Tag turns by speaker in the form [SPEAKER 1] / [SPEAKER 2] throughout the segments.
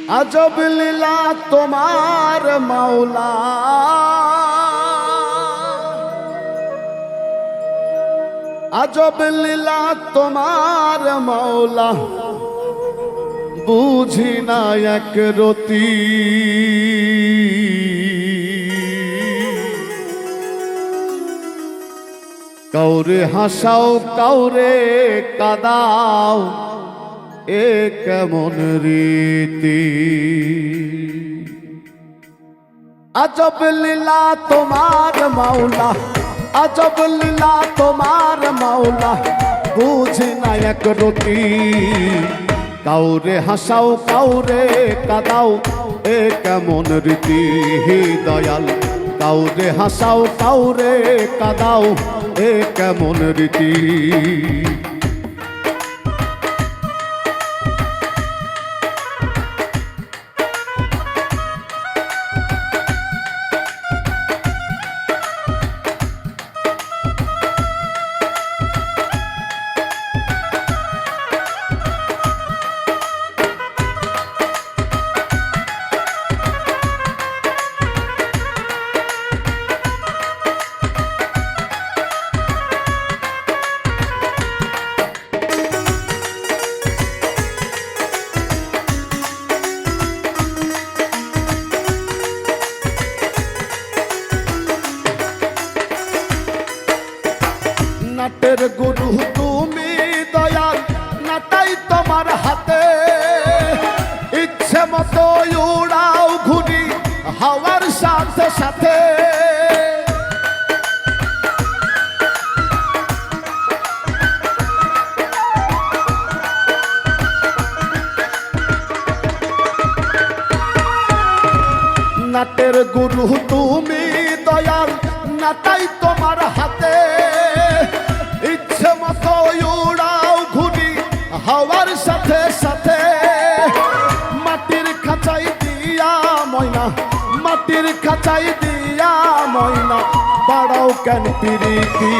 [SPEAKER 1] আজব লীলা তোমার মাওলা, আজব লীলা তোমার মাওলা, বুঝি না এক রতি। কাউরে হাসাও কাউরে কাদাও, এ কেমন রীতি। আজব লীলা তোমার মাওলা, আজব লীলা তোমার মাওলা, বুঝি না এক রতি। কাউরে হাসাও কাউরে কাদাও, এ কেমন রীতি দয়াল। কাউরে হাসাও কাউরে কাদাও, এ কেমন রীতি। নাটের গুরু তুমি দয়াল, নাটাই তোমার হাতে। ইচ্ছে মতো উড়াও ঘুরি হাওয়ার সাথে সাথে। নাটের গুরু তুমি দয়াল, নাটাই তোমার হাতে। ইচ্ছে মতো উড়াও ঘুরি হাওয়ার সাথে সাথে। মাটির খাঁচাই দিয়া ময়না, মাটির খাঁচাই দিয়া ময়না, বাড়াও কেন প্রীতি।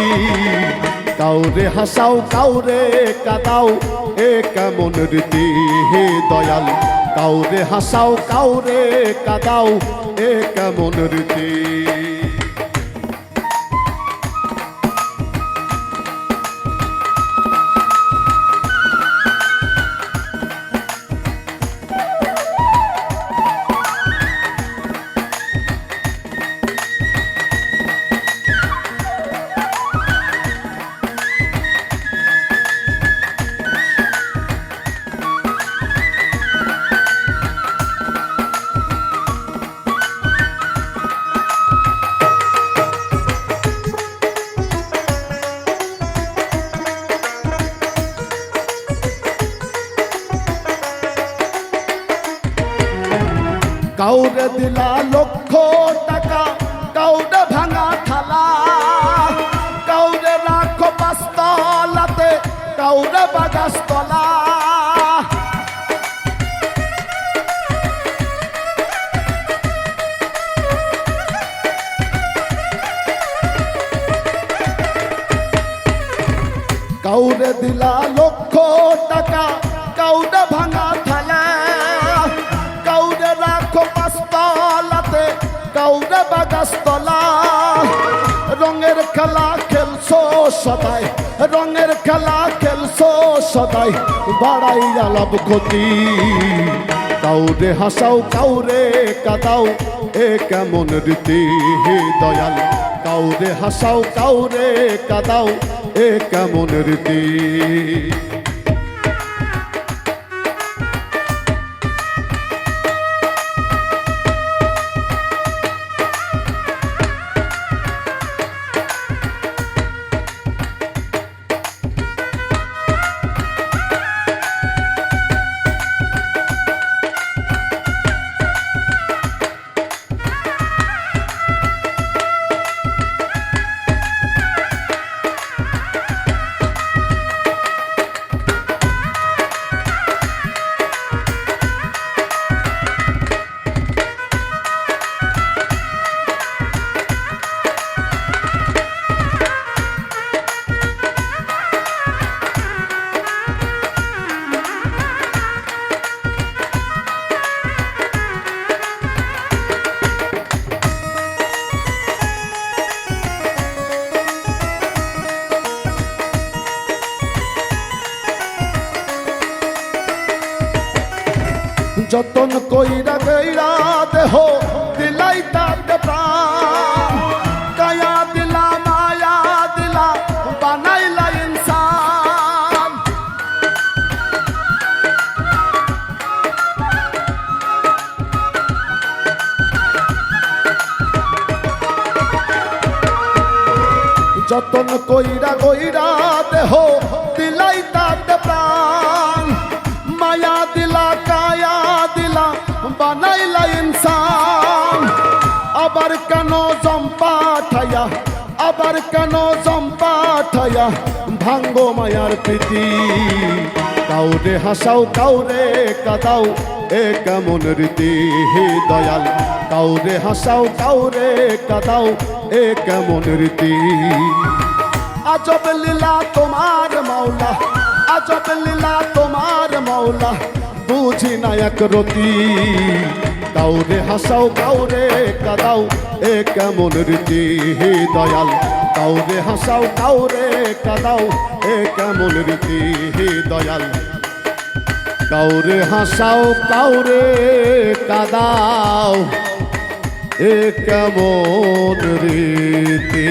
[SPEAKER 1] কাউরে হাসাও কাউরে কাদাও, এ কেমন রীতি দয়াল। কাউরে হাসাও কাউরে কাদাও, এ কেমন রীতি। কাউরে দিলা লক্ষ টাকা, কাউরে ভাঙা থালা। কাউরে রাখো পাঁচতলাতে, কাউরে বাগাসতলা। কাউরে দিলা লক্ষ টাকা, কাউরে ভাঙা থালা। কাউরে রাখো পাঁচতলাতে, কাউরে বাগাসতলা। রঙের খেলা খেলছো সদাই, রঙের খেলা খেলছো সদাই, বাড়াইয়া লাভ ক্ষতি। কাউরে হাসাও কাউরে কাদাও, এ কেমন রীতি দয়াল। কাউরে হাসাও কাউরে কাদাও, এ কেমন রীতি। যতন কইরা গইরা দেহ দিলাই তাতে প্রাণ কায়া দিলা মায়া দিলা বানাইলা ইনসান যতন কইরা গইরা দেহ দিলাই তাতে প্রাণ মায়া দিলা কায়া দিলা বানাইলা ইনসান আবার কেন জম্পাঠাইয়া আবার কেন জম্পাঠাইয়া ভাঙ্গো মায়ার প্রীতি কাউরে হাসাও কাউরে কাদাও এ কেমন রীতি দয়াল কাউরে হাসাও কাউরে কাদাও এ কেমন রীতি আজব লীলা তোমার মাওলা আজব লীলা তোমার মাওলা বুঝি না এক রতি কাউরে হাসাও কাউরে কাদাও এ কেমন রীতি দয়াল কাউরে হাসাও কাউরে কাদাও এ কেমন রীতি দয়াল কাউরে হাসাও কাউরে কাদাও এ কেমন রীতি